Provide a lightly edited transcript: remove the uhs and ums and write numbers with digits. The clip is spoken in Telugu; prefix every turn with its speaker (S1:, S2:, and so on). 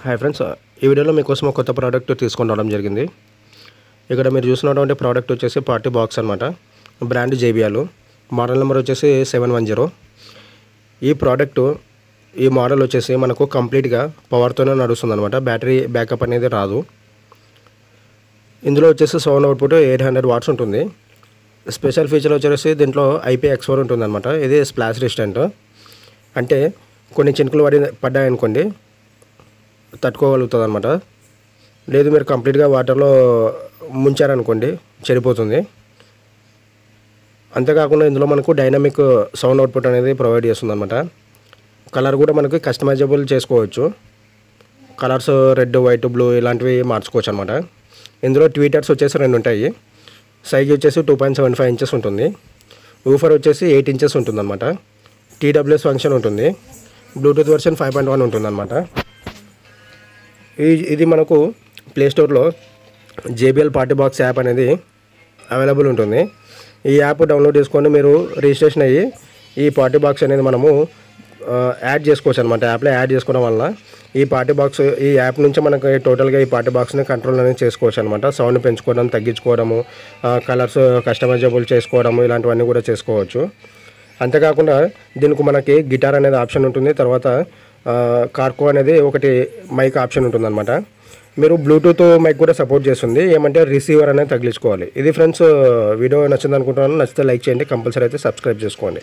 S1: హాయ్ ఫ్రెండ్స్, ఈ వీడియోలో మీకోసం ఒక కొత్త ప్రోడక్ట్ తీసుకొని రావడం జరిగింది. ఇక్కడ మీరు చూసినటువంటి ప్రోడక్ట్ వచ్చేసి పార్టీ బాక్స్ అనమాట. బ్రాండ్ JBL, మోడల్ నెంబర్ వచ్చేసి 710. ఈ ప్రోడక్ట్ ఈ మోడల్ వచ్చేసి మనకు కంప్లీట్గా పవర్తోనే నడుస్తుంది అనమాట. బ్యాటరీ బ్యాకప్ అనేది రాదు. ఇందులో వచ్చేసి సౌండ్ అవుట్పుట్ 800 వాట్స్ ఉంటుంది. స్పెషల్ ఫీచర్ వచ్చేసి దీంట్లో IPX4 ఉంటుంది అనమాట. ఇది స్ప్లాష్ రెసిస్టెంట్, అంటే కొన్ని చినుకులు పడ్డాయనుకోండి తట్టుకోగలుగుతుంది అనమాట. లేదు మీరు కంప్లీట్గా వాటర్లో ముంచారనుకోండి చెడిపోతుంది. అంతేకాకుండా ఇందులో మనకు డైనమిక్ సౌండ్ అవుట్పుట్ అనేది ప్రొవైడ్ చేస్తుంది అనమాట. కలర్ కూడా మనకి కస్టమైజబుల్ చేసుకోవచ్చు. కలర్స్ రెడ్, వైట్, బ్లూ ఇలాంటివి మార్చుకోవచ్చు అనమాట. ఇందులో ట్వీటర్స్ వచ్చేసి 2 ఉంటాయి. సైజ్ వచ్చేసి 2.75 ఇంచెస్ ఉంటుంది. ఊఫర్ వచ్చేసి 8 ఇంచెస్ ఉంటుంది అనమాట. TWS ఫంక్షన్ ఉంటుంది. బ్లూటూత్ వెర్షన్ 5.1 ఉంటుంది అనమాట. ఇది మనకు ప్లేస్టోర్లో JBL పార్టీ బాక్స్ యాప్ అనేది అవైలబుల్ ఉంటుంది. ఈ యాప్ డౌన్లోడ్ చేసుకొని మీరు రిజిస్ట్రేషన్ అయ్యి ఈ పార్టీ బాక్స్ అనేది మనము యాడ్ చేసుకోవచ్చు అనమాట. యాప్లో యాడ్ చేసుకోవడం వల్ల ఈ పార్టీ బాక్స్ ఈ యాప్ నుంచి మనకు టోటల్గా ఈ పార్టీ బాక్స్ని కంట్రోల్ అనేది చేసుకోవచ్చు అనమాట. సౌండ్ పెంచుకోవడం, తగ్గించుకోవడము, కలర్స్ కస్టమైజబుల్ చేసుకోవడము ఇలాంటివన్నీ కూడా చేసుకోవచ్చు. అంతేకాకుండా దీనికి మనకి గిటార్ అనేది ఆప్షన్ ఉంటుంది. తర్వాత కార్కో అనేది ఒకటి మైక్ ఆప్షన్ ఉంటుంది అనమాట. మీరు బ్లూటూత్ మైక్ కూడా సపోర్ట్ చేస్తుంది. ఏమంటే రిసీవర్ అనేది తగిలించుకోవాలి. ఇది ఫ్రెండ్స్, వీడియో నచ్చింది అనుకుంటున్నాను. నచ్చితే లైక్ చేయండి, కంపల్సరీ అయితే సబ్స్క్రైబ్ చేసుకోండి.